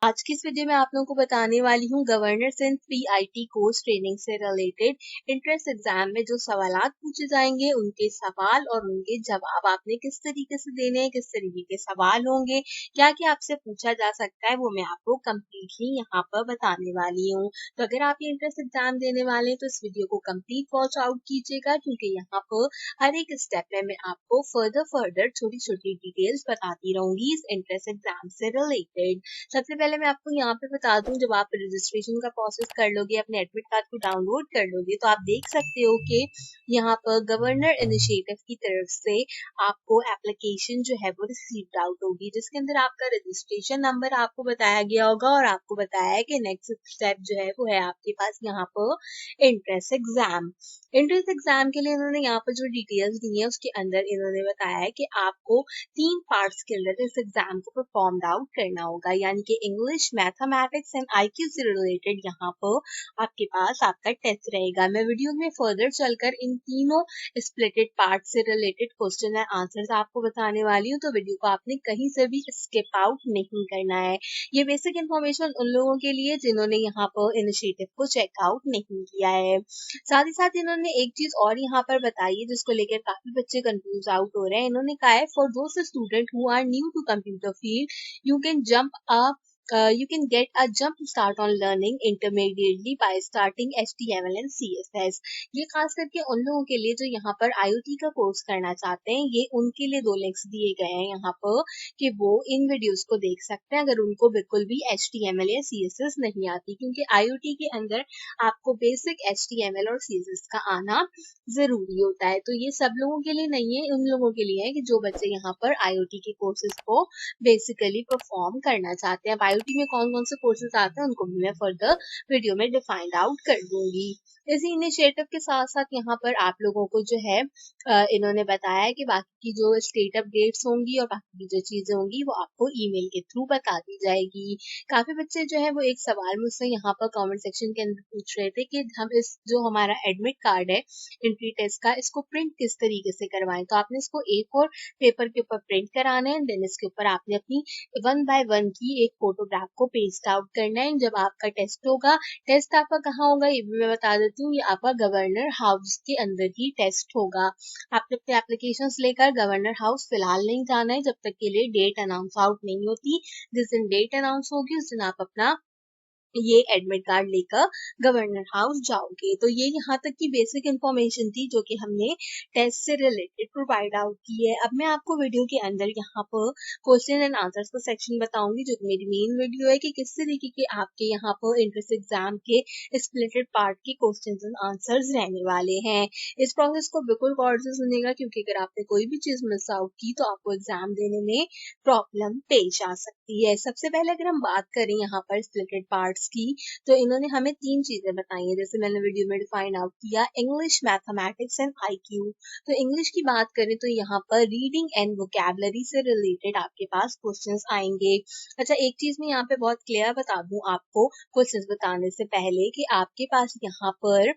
आज की इस वीडियो में आप लोगों को बताने वाली हूँ governor and PIT course training से रिलेटेड इंट्रेंस एग्जाम में जो सवालात पूछे जाएंगे उनके सवाल और उनके जवाब आपने किस तरीके से देने हैं, किस तरीके के सवाल होंगे, क्या क्या आपसे पूछा जा सकता है वो मैं आपको कम्प्लीटली यहाँ पर बताने वाली हूँ। तो अगर आप ये इंट्रेंस एग्जाम देने वाले हैं तो इस वीडियो को कम्प्लीट वॉच आउट कीजिएगा क्योंकि यहाँ पर हर एक स्टेप में मैं आपको फर्दर छोटी छोटी डिटेल्स बताती रहूंगी इस इंट्रेंस एग्जाम से रिलेटेड। सबसे पहले मैं आपको यहाँ पे बता दूं, जब आप रजिस्ट्रेशन का प्रोसेस कर लोगे, अपने एडमिट कार्ड को डाउनलोड कर लोगे, तो आप देख सकते हो कि यहाँ पर गवर्नर इनिशिएटिव की तरफ से आपको एप्लीकेशन जो है वो रिसीव्ड आउट होगी, जिसके अंदर आपका रजिस्ट्रेशन नंबर आपको बताया गया होगा और आपको बताया है कि नेक्स्ट स्टेप जो है वो है आपके पास यहाँ पर इंट्रेंस एग्जाम। इंट्रेंस एग्जाम के लिए इन्होंने यहाँ पर जो डिटेल्स दी है उसके अंदर इन्होंने बताया है कि आपको 3 पार्ट्स के अंदर इस एग्जाम को परफॉर्म आउट करना होगा, यानी कि इंग्लिश, मैथमेटिक्स एंड आईक्यू से रिलेटेड यहाँ पर आपके पास आपका टेस्ट रहेगा। मैं वीडियो में फर्दर चलकर इन तीनों स्प्लिटेड पार्ट से रिलेटेड क्वेश्चन एंड आंसर्स आपको बताने वाली हूँ, तो वीडियो को आपने कहीं से भी स्किप आउट नहीं करना है। ये बेसिक इन्फॉर्मेशन उन लोगों के लिए जिन्होंने यहाँ पर इनिशिएटिव को चेकआउट नहीं किया है। साथ ही साथ इन्होंने एक चीज और यहाँ पर बताई है जिसको लेकर काफी बच्चे कंफ्यूज आउट हो रहे हैं। इन्होंने कहा है for those student who are new to computer field you can get a jump start on learning intermediately by starting HTML and CSS। ये खास करके उन लोगों के लिए जो यहाँ पर IoT का कोर्स करना चाहते हैं, ये उनके लिए 2 लिंक्स दिए गए हैं यहाँ पर कि वो इन वीडियोस को देख सकते हैं अगर उनको बिल्कुल भी HTML या CSS नहीं आती, क्योंकि IoT के अंदर आपको बेसिक HTML और CSS का आना जरूरी होता है। तो ये सब लोगों के लिए नहीं है, उन लोगों के लिए है कि जो बच्चे यहाँ पर IoT के कोर्सेज को बेसिकली परफॉर्म करना चाहते हैं। अब IoT में कौन कौन से कोर्सेज आते हैं उनको भी मैं फर्दर वीडियो में डिफाइंड आउट कर दूंगी। इसी इनिशिएटिव के साथ साथ यहाँ पर आप लोगों को जो है इन्होंने बताया है कि बाकी की जो स्टेट अपडेट्स होंगी और बाकी की जो चीजें होंगी वो आपको ईमेल के थ्रू बता दी जाएगी। काफी बच्चे जो है वो एक सवाल मुझसे यहाँ पर कमेंट सेक्शन के अंदर पूछ रहे थे कि हम इस जो हमारा एडमिट कार्ड है एंट्री टेस्ट का, इसको प्रिंट किस तरीके से करवाएं। तो आपने इसको A4 पेपर के ऊपर प्रिंट कराना है, देन इसके ऊपर आपने अपनी 1 बाय 1 की एक फोटोग्राफ को पेस्ट आउट करना है। जब आपका टेस्ट होगा, टेस्ट आपका कहाँ होगा ये भी मैं बता देती हूँ, ये आपका गवर्नर हाउस के अंदर ही टेस्ट होगा। आपने अपने एप्लीकेशंस लेकर गवर्नर हाउस फिलहाल नहीं जाना है जब तक के लिए डेट अनाउंस आउट नहीं होती। जिस दिन डेट अनाउंस होगी उस दिन आप अपना ये एडमिट कार्ड लेकर गवर्नर हाउस जाओगे। तो ये यहाँ तक की बेसिक इन्फॉर्मेशन थी जो कि हमने टेस्ट से रिलेटेड प्रोवाइड आउट की है। अब मैं आपको वीडियो के अंदर यहाँ पर क्वेश्चन एंड आंसर्स का सेक्शन बताऊंगी, जो कि मेरी मेन वीडियो है कि किस तरीके के आपके यहाँ पर इंट्रेंस एग्जाम के स्प्लिटेड पार्ट के क्वेश्चन एंड आंसर्स रहने वाले हैं। इस प्रोसेस को बिल्कुल गौर से सुनिएगा क्योंकि अगर आपने कोई भी चीज मिस आउट की तो आपको एग्जाम देने में प्रॉब्लम पेश आ सकती है। सबसे पहले अगर हम बात करें यहाँ पर स्प्लिटेड पार्ट्स की, तो इन्होंने हमें 3 चीजें बताई हैं, जैसे मैंने वीडियो में डिफाइन आउट किया, इंग्लिश, मैथमेटिक्स एंड आईक्यू। तो इंग्लिश की बात करें तो यहाँ पर रीडिंग एंड वोकैबुलरी से रिलेटेड आपके पास क्वेश्चंस आएंगे। अच्छा, एक चीज मैं यहाँ पे बहुत क्लियर बता दूं आपको क्वेश्चंस बताने से पहले कि आपके पास यहाँ पर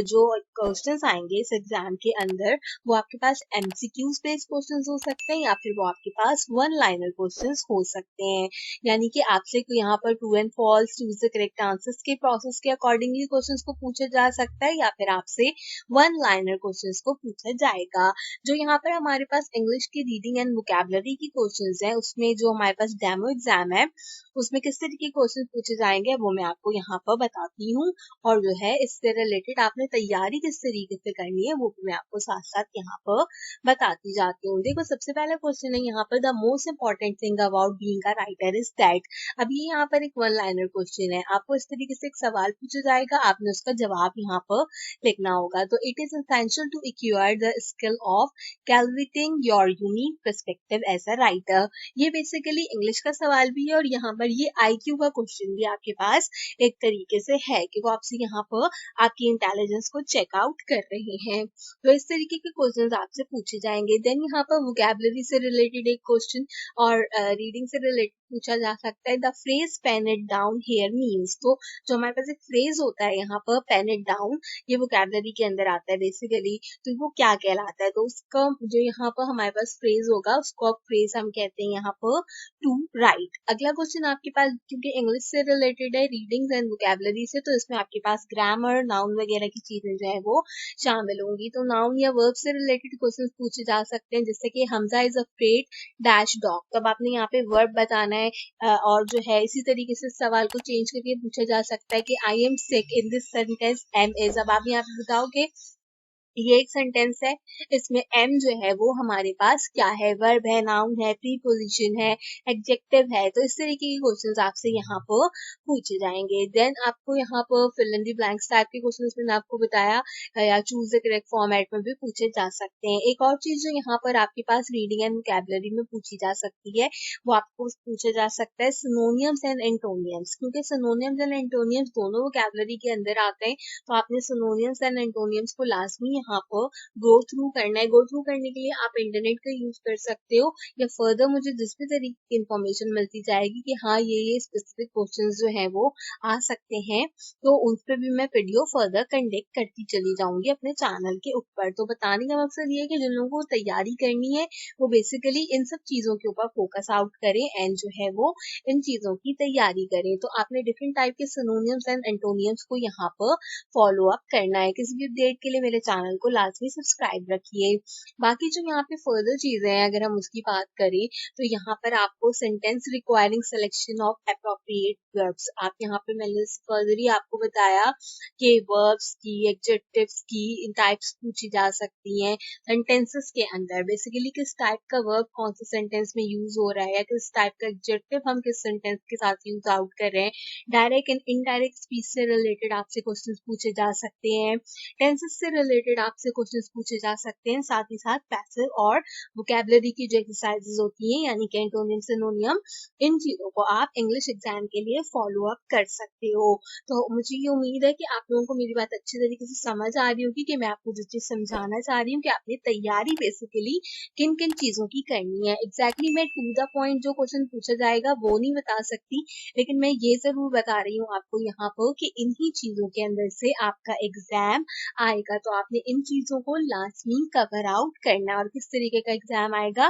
जो क्वेश्चंस आएंगे इस एग्जाम के अंदर वो आपके पास MCQs बेस्ड क्वेश्चंस हो सकते हैं या फिर वो आपके पास 1 लाइनर क्वेश्चंस हो सकते हैं, यानी कि आपसे यहाँ पर true and false, choose the correct answers के प्रोसेस के अकॉर्डिंगली क्वेश्चंस को पूछा जा सकता है या फिर आपसे 1 लाइनर क्वेश्चंस को पूछा जाएगा। जो यहाँ पर हमारे पास इंग्लिश की रीडिंग एंड वोकैबुलरी की क्वेश्चंस है, उसमें जो हमारे पास डेमो एग्जाम है उसमें किस तरीके के क्वेश्चन पूछे जाएंगे वो मैं आपको यहाँ पर बताती हूँ, और जो है इससे रिलेटेड आपने तैयारी किस तरीके से करनी है वो भी मैं आपको साथ साथ यहाँ पर बताती जाती हूँ। देखो, सबसे पहला क्वेश्चन है यहाँ पर, the most important thing about being a writer is that. अब ये यहाँ पर एक 1 लाइनर क्वेश्चन है, आपको इस तरीके से एक सवाल पूछा जाएगा, आपने उसका जवाब यहाँ पर लिखना होगा। तो it is essential to acquire the skill of calculating your unique perspective as a writer. ये बेसिकली इंग्लिश का सवाल भी है और यहाँ पर ये IQ का क्वेश्चन भी आपके पास एक तरीके से है कि वो आपसे यहाँ पर आपकी इंटेलिजेंस को चेकआउट कर रहे हैं। तो इस तरीके के क्वेश्चंस आपसे पूछे जाएंगे। देन यहाँ पर वोकैबुलरी से रिलेटेड एक क्वेश्चन और रीडिंग से रिलेटेड पूछा जा सकता है the phrase pen it down here means. तो जो हमारे पास एक फ्रेज होता है यहाँ पर पेन इट डाउन, ये वोकैबुलरी के अंदर आता है बेसिकली। तो वो क्या कहलाता है, तो उसका जो यहाँ पर हमारे पास फ्रेज होगा उसको फ्रेज हम कहते हैं यहाँ पर टू राइट। अगला क्वेश्चन आपके पास क्योंकि इंग्लिश से रिलेटेड है, रीडिंग एंड वोकैबुलरी से, तो इसमें आपके पास ग्रामर नाउन वगैरह की चीजें जो है वो शामिल होंगी। तो नाउन या वर्ब से रिलेटेड क्वेश्चन पूछे जा सकते हैं, जैसे कि Hamza is afraid dash dog. तब आपने यहाँ पे वर्ब बताना है और जो है इसी तरीके से सवाल को चेंज करके पूछा जा सकता है कि I am sick in this sentence am is. अब आप यहाँ पे बताओगे ये एक सेंटेंस है, इसमें एम जो है वो हमारे पास क्या है, वर्ब है, नाउन है, प्रीपोजिशन है, एडजेक्टिव है। तो इस तरीके के क्वेश्चंस आपसे यहाँ पर पूछे जाएंगे। देन आपको यहाँ पर fill in the blanks type के क्वेश्चंस मैंने आपको बताया, या चूज द करेक्ट फॉर्मेट में भी पूछे जा सकते हैं। एक और चीज जो यहाँ पर आपके पास रीडिंग एंड वोकैबुलरी में पूछी जा सकती है, वो आपको पूछा जा सकता है सिनोनियम्स एंड एंटोनियम्स। क्योंकि सिनोनियम्स एंड एंटोनियम्स दोनों वोकैबुलरी के अंदर आते हैं, तो आपने सिनोनियम्स एंड एंटोनियम्स को लाजमी यहाँ पर गो थ्रू करना है। गो थ्रू करने के लिए आप इंटरनेट का यूज कर सकते हो, या फर्दर मुझे जिस भी तरीके की इंफॉर्मेशन मिलती जाएगी कि हाँ ये स्पेसिफिक क्वेश्चंस जो है वो आ सकते हैं, तो उन पे भी मैं वीडियो फर्दर कंडक्ट करती चली जाऊंगी अपने चैनल के ऊपर। तो बताने का मकसद ये है कि जिन लोगों को तैयारी करनी है वो बेसिकली इन सब चीजों के ऊपर फोकस आउट करें एंड जो है वो इन चीजों की तैयारी करें। तो आपने डिफरेंट टाइप के सिनोनियम्स एंड एंटोनियम्स को यहाँ पर फॉलो अप करना है। किसी भी अपडेट के लिए मेरे चैनल को लाजमी सब्सक्राइब रखिए। बाकी जो यहाँ पे फर्दर चीजें हैं अगर हम उसकी बात करें, तो यहाँ पर आपको sentence requiring selection of appropriate verbs, आप यहाँ पे मैंने फर्दर ही आपको बताया कि वर्ब्स की, एडजेक्टिव्स की इन टाइप्स पूछी जा सकती हैं सेंटेंसेस के अंदर। बेसिकली किस टाइप का वर्ब कौन से सेंटेंस में यूज हो रहा है, या किस टाइप का एडजेक्टिव हम किस सेंटेंस के साथ यूज आउट कर रहे हैं। डायरेक्ट एंड इनडायरेक्ट स्पीच से रिलेटेड आपसे क्वेश्चंस पूछे जा सकते हैं, टेंसेस से रिलेटेड आपसे क्वेश्चंस पूछे जा सकते हैं, साथ ही साथ पैसिव और वोकैबुलरी की जो एक्सरसाइजेस होती हैं यानी कि एंटोनिम सिनोनियम, इन चीजों को आप इंग्लिश एग्जाम के लिए फॉलो अप कर सकते हो। तो मुझे ये उम्मीद है कि आप लोगों को मेरी बात अच्छी तरीके से समझ आ रही होगी कि मैं आपको जो चीज समझाना चाह रही हूँ कि आपने तैयारी बेसिकली किन किन चीजों की करनी है। एग्जैक्टली मैं टू द पॉइंट जो क्वेश्चन पूछा जाएगा वो नहीं बता सकती, लेकिन मैं ये जरूर बता रही हूँ आपको यहाँ पर कि इन्हीं चीजों के अंदर से आपका एग्जाम आएगा। तो आपने इन चीजों को लाजमी कवर आउट करना है, और किस तरीके का एग्जाम आएगा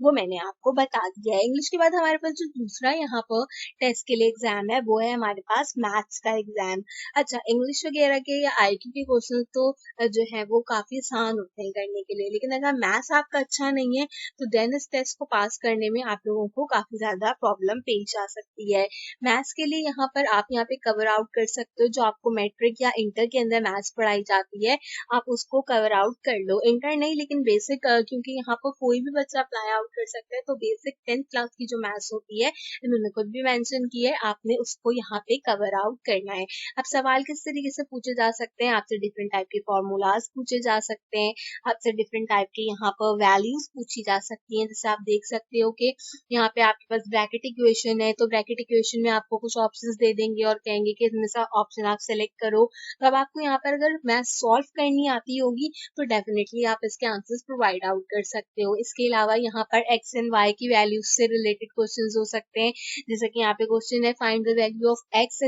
वो मैंने आपको बता दिया है। इंग्लिश के बाद हमारे पास जो दूसरा यहाँ पर टेस्ट के लिए एग्जाम है वो है हमारे पास मैथ्स का एग्जाम। अच्छा, इंग्लिश वगैरह के या आईक्यू के क्वेश्चन तो जो है वो काफी आसान होते हैं करने के लिए, लेकिन अगर मैथ्स आपका अच्छा नहीं है तो देन इस टेस्ट को पास करने में आप लोगों को काफी ज्यादा प्रॉब्लम पेश आ सकती है। मैथ्स के लिए यहाँ पर आप यहाँ पे कवर आउट कर सकते हो जो आपको मैट्रिक या इंटर के अंदर मैथ्स पढ़ाई जाती है, आप उसको कवर आउट कर लो। इंटर नहीं लेकिन बेसिक, क्योंकि यहाँ पर कोई भी बच्चा अप्लाई आउट कर सकता है, तो बेसिक 10th क्लास की जो मैथ्स होती है इन्होंने खुद भी मेंशन की है, आपने उसको यहाँ पे कवर आउट करना है। अब सवाल किस तरीके से पूछे जा सकते हैं, आपसे डिफरेंट टाइप के फॉर्मूलाज पूछे जा सकते हैं, आपसे डिफरेंट टाइप के यहाँ पर वैल्यूज पूछी जा सकती हैं। जैसे आप देख सकते हो कि यहाँ पे आपके पास ब्रैकेट इक्वेशन है, तो ब्रैकेट इक्वेशन में आपको कुछ ऑप्शंस दे देंगे और कहेंगे कि इनमें से ऑप्शन आप सेलेक्ट करो। तो अब आपको यहाँ पर अगर मैथ सॉल्व करनी आती होगी तो डेफिनेटली आप इसके आंसर्स प्रोवाइड आउट कर सकते हो। इसके अलावा यहाँ पर एक्स एंड वाई की वैल्यूज से रिलेटेड क्वेश्चंस हो सकते हैं, जैसे कि यहाँ पे क्वेश्चन है find the value of X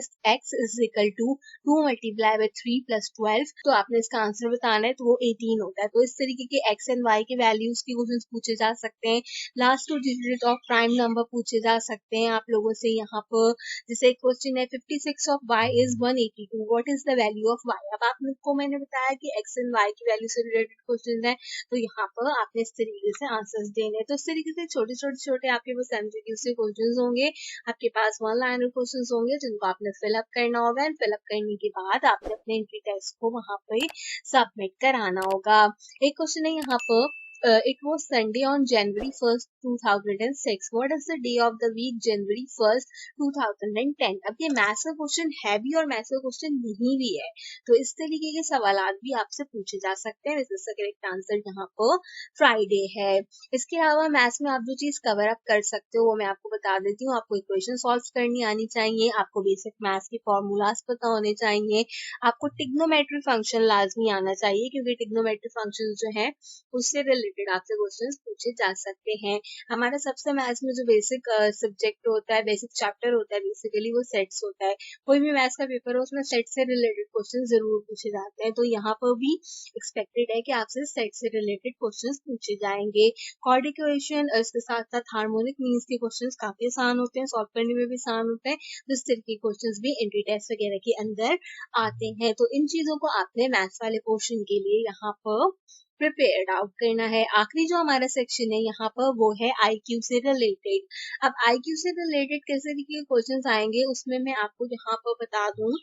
is equal to 2 multiply by 3 plus 12। तो आपने इसका आंसर बताना है, तो वो 18 होता है। तो इस तरीके के एक्स एंड वाई के वैल्यूज के क्वेश्चंस पूछे जा सकते हैं। Last 2 digit of prime number पूछे जा सकते हैं आप लोगों से यहाँ पर। जैसे क्वेश्चन है 56 of y is 182, what is the value of y। अब आपको मैंने बताया कि x एंड y की वैल्यू से रिलेटेड क्वेश्चन है, तो यहाँ पर आपने इस तरीके से आंसर्स देने हैं। तो इस तरीके से छोटे छोटे छोटे आपके पास एमसीक्यू से क्वेश्चंस होंगे, आपके पास वन लाइनर क्वेश्चंस होंगे जिनको आपने फिलअप करना होगा, एंड फिलअप करने के बाद आपने अपने एंट्री टेस्ट को वहां पे सबमिट कराना होगा। एक क्वेश्चन है यहाँ पर, it was Sunday on January 1st, 2006. What is the day of the week January 1st, 2010? अब ये मैथ्स का क्वेश्चन है भी और मैथ्स का क्वेश्चन नहीं भी है, तो इस तरीके के सवाल भी आपसे पूछे जा सकते हैं। इसका करेक्ट आंसर यहाँ पर फ्राइडे है। इसके अलावा मैथ्स में आप जो चीज कवर अप कर सकते हो वो मैं आपको बता देती हूँ। आपको इक्वेशन सॉल्व करनी आनी चाहिए, आपको बेसिक मैथ्स के फॉर्मूलाज पता होने चाहिए, आपको टिग्नोमेट्री फंक्शन लाजमी आना चाहिए, क्योंकि टिग्नोमेट्री फंक्शन जो है उससे रिलेटेड आपसे क्वेश्चंस पूछे जा सकते हैं। हमारा सबसे मैथ्स में जो बेसिक सब्जेक्ट होता है, बेसिक चैप्टर होता है, बेसिकली वो सेट्स होता है। कोई भी मैथ्स का पेपर हो उसमें सेट से रिलेटेड क्वेश्चन जरूर पूछे जाते हैं, तो यहाँ पर भी एक्सपेक्टेड है कि आपसे सेट से रिलेटेड क्वेश्चंस पूछे जाएंगे। कॉर्ड इक्वेशन इसके साथ साथ हार्मोनिक मीन्स के क्वेश्चंस काफी आसान होते हैं, सॉल्व करने में भी आसान होते हैं, तो इस तरह के क्वेश्चंस भी एंट्री टेस्ट वगैरह के अंदर आते हैं। तो इन चीजों को आपने मैथ्स वाले पोर्शन के लिए यहाँ पर प्रिपेयर्ड आउट करना है। आखिरी जो हमारा सेक्शन है यहाँ पर वो है आईक्यू से रिलेटेड। अब आईक्यू से रिलेटेड किस तरीके के क्वेश्चंस आएंगे उसमें मैं आपको यहाँ पर बता दूं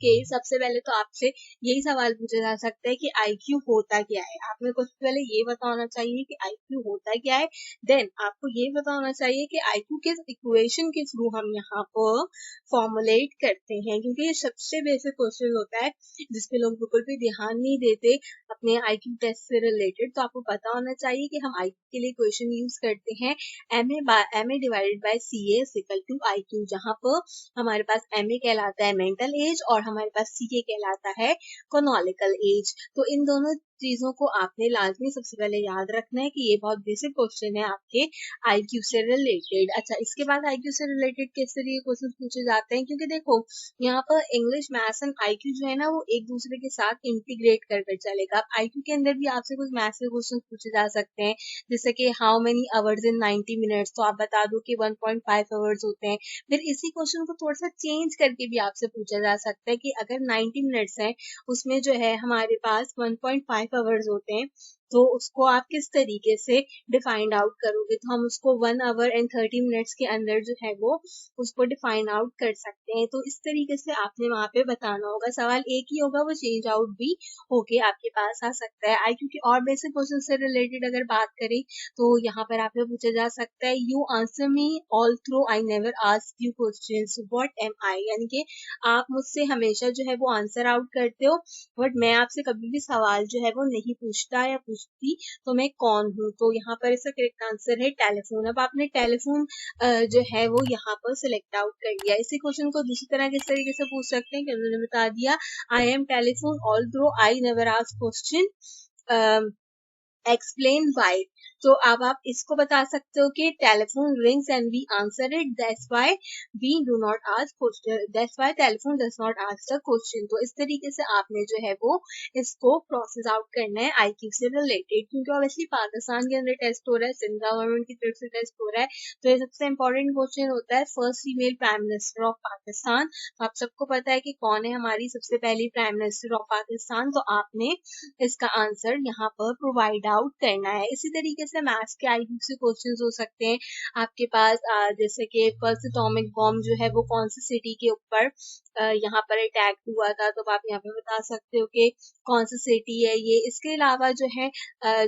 कि सबसे पहले तो आपसे यही सवाल पूछा जा सकता है कि आईक्यू होता क्या है। आपने कुछ पहले ये बताना चाहिए कि आईक्यू होता क्या है, देन आपको ये बताना चाहिए कि आईक्यू किस इक्वेशन के थ्रू हम यहाँ पर फॉर्मुलेट करते हैं, क्योंकि ये सबसे बेसिक क्वेश्चन होता है जिसपे लोग बिल्कुल भी ध्यान नहीं देते अपने आईक्यू टेस्ट से रिलेटेड। तो आपको पता होना चाहिए कि हम आईक्यू के लिए इक्वेशन यूज करते हैं M A divided by C A equal to IQ, जहाँ पर हमारे पास एम ए कहलाता है मेंटल एज और हमारे पास सी ए कहलाता है क्रोनोलॉजिकल एज। तो इन दोनों चीजों को आपने लाजमी सबसे पहले याद रखना है कि ये बहुत बेसिक क्वेश्चन है आपके आईक्यू से रिलेटेड। अच्छा, इसके बाद आईक्यू से रिलेटेड किस तरह के क्वेश्चन पूछे जाते हैं, क्योंकि देखो यहाँ पर इंग्लिश मैथ्स एंड आईक्यू जो है ना वो एक दूसरे के साथ इंटीग्रेट कर चलेगा। आईक्यू के अंदर भी आपसे कुछ मैथ्स के क्वेश्चन पूछे जा सकते हैं, जैसे कि how many hours in 90 minutes, तो आप बता दो कि 1.5 आवर्स होते हैं। फिर इसी क्वेश्चन को थोड़ा सा चेंज करके भी आपसे पूछा जा सकता है कि अगर 90 मिनट्स हैं उसमें जो है हमारे पास 1.5 आवर्स होते हैं, तो उसको आप किस तरीके से डिफाइंड आउट करोगे। तो हम उसको 1 आवर एंड 30 मिनट्स के अंदर जो है वो उसको डिफाइन आउट कर सकते हैं। तो इस तरीके से आपने वहां पे बताना होगा, सवाल एक ही होगा, वो चेंज आउट भी होके आपके पास आ सकता है। आईक्यू के और बेसिक क्वेश्चन से रिलेटेड अगर बात करें तो यहाँ पर आपसे पूछा जा सकता है you answer me all through I never ask you questions what am I, यानी कि आप मुझसे हमेशा जो है वो आंसर आउट करते हो बट मैं आपसे कभी भी सवाल जो है वो नहीं पूछता या पूछती, तो मैं कौन हूँ। तो यहाँ पर इसका करेक्ट आंसर है टेलीफोन। अब आपने टेलीफोन जो है वो यहाँ पर सिलेक्ट आउट कर लिया। इसी क्वेश्चन को दूसरी तरह किस तरीके से पूछ सकते हैं कि उन्होंने बता दिया I am telephone although I never ask question explain why. तो अब आप इसको बता सकते हो कि telephone rings and we answer it, that's why we do not ask question, that's why telephone does not ask the question. तो इस तरीके से आपने जो है वो इसको प्रोसेस आउट करना है आईक्यू से रिलेटेड, क्योंकि ऑब्वियसली पाकिस्तान के अंदर टेस्ट हो रहा है, सिंध गवर्नमेंट की तरफ से टेस्ट हो रहा है, तो ये सबसे इंपॉर्टेंट क्वेश्चन होता है first female prime minister of Pakistan. तो आप सबको पता है कि कौन है हमारी सबसे पहली प्राइम मिनिस्टर ऑफ पाकिस्तान, तो आपने इसका आंसर यहाँ पर प्रोवाइड आउट करना है। इसी तरीके से मैथ्स के आईक्यू से क्वेश्चंस हो सकते हैं आपके पास, जैसे कि फर्स्ट एटॉमिक बॉम्ब जो है वो कौन सी सिटी के ऊपर यहाँ पर अटैक हुआ था, तो आप यहाँ पे बता सकते हो कि कौन सी सिटी है ये। इसके अलावा जो है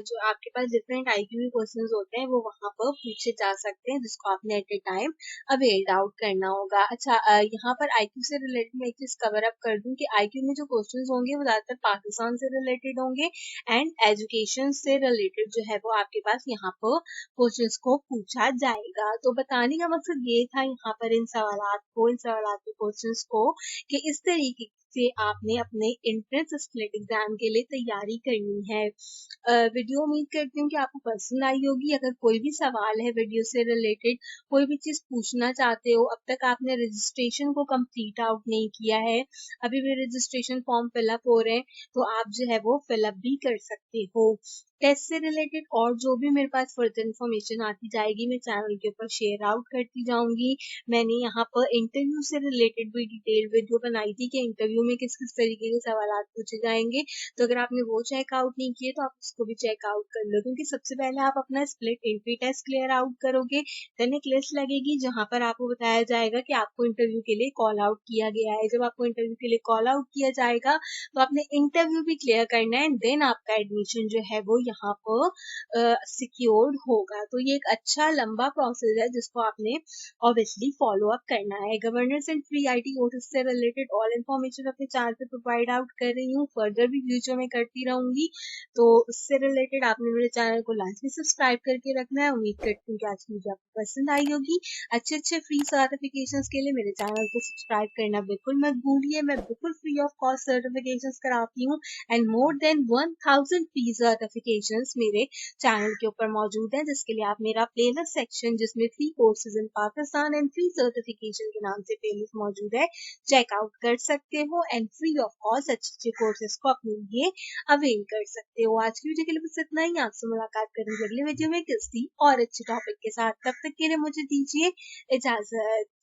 जो आपके पास डिफरेंट आईक्यू के क्वेश्चंस होते हैं वो वहां पर पूछे जा सकते हैं, जिसको आपने at a time availed out करना होगा। अच्छा, यहाँ पर आईक्यू से रिलेटेड मैं एक चीज कवर अप कर दूं कि आईक्यू में जो क्वेश्चंस होंगे वो ज्यादातर पाकिस्तान से रिलेटेड होंगे एंड एजुकेशन से रिलेटेड जो है वो आपके पास यहाँ पर क्वेश्चंस को पूछा जाएगा। तो बताने का मकसद ये था यहाँ पर इन सवालात के क्वेश्चंस को कि इस तरीके से आपने अपने एंट्रेंस स्प्लिट एग्जाम के लिए तैयारी करनी है। वीडियो उम्मीद करती हूँ कि आपको पसंद आई होगी। अगर कोई भी सवाल है वीडियो से रिलेटेड, कोई भी चीज पूछना चाहते हो, अब तक आपने रजिस्ट्रेशन को कंप्लीट आउट नहीं किया है, अभी भी रजिस्ट्रेशन फॉर्म फिलअप हो रहे हैं, तो आप जो है वो फिलअप भी कर सकते हो। टेस्ट से रिलेटेड और जो भी मेरे पास फर्दर इन्फॉर्मेशन आती जाएगी मैं चैनल के ऊपर शेयर आउट करती जाऊंगी। मैंने यहाँ पर इंटरव्यू से रिलेटेड भी डिटेल वीडियो बनाई थी कि इंटरव्यू में किस किस तरीके के सवाल पूछे जाएंगे, तो अगर आपने वो चेकआउट नहीं किए तो आप उसको भी चेकआउट कर लो, क्योंकि सबसे पहले आप अपना split entry test clear out करोगे, देन एक लिस्ट लगेगी जहां पर आपको बताया जाएगा कि आपको इंटरव्यू के लिए कॉल आउट किया गया है। जब आपको इंटरव्यू के लिए कॉल आउट किया जाएगा तो आपने इंटरव्यू भी क्लियर करना है, देन आपका एडमिशन जो है वो यहाँ पर सिक्योर्ड होगा। तो ये एक अच्छा लंबा प्रोसेस है जिसको आपने ऑब्वियसली फॉलो अप करना है। Governance and free IT courses से रिलेटेड ऑल इन्फॉर्मेशन मैं अपने चैनल पे प्रोवाइड आउट कर रही हूँ, फर्दर भी फ्यूचर में करती रहूंगी। तो उससे रिलेटेड आपने मेरे चैनल को लाजमी सब्सक्राइब करके रखना है। उम्मीद करती हूँ कि आज की वीडियो आपको पसंद आई होगी। अच्छे अच्छे फ्री सर्टिफिकेशंस के लिए मेरे चैनल को सब्सक्राइब करना बिल्कुल मत भूलिए। मैं बिल्कुल फ्री ऑफ कॉस्ट सर्टिफिकेशंस कराती हूँ and more than 1000 free certifications मेरे चैनल के ऊपर मौजूद है, जिसके लिए आप मेरा प्लेलिस्ट सेक्शन जिसमें free courses in Pakistan and free certification के नाम से प्लेलिस्ट मौजूद है, चेकआउट कर सकते हो एंड फ्री ऑफ कॉस्ट अच्छे अच्छे कोर्सेज को अपने लिए अवेल कर सकते हो। आज की वीडियो के लिए बस इतना ही। आपसे मुलाकात करेंगे अगले वीडियो में किसी और अच्छे टॉपिक के साथ। तब तक के लिए मुझे दीजिए इजाजत।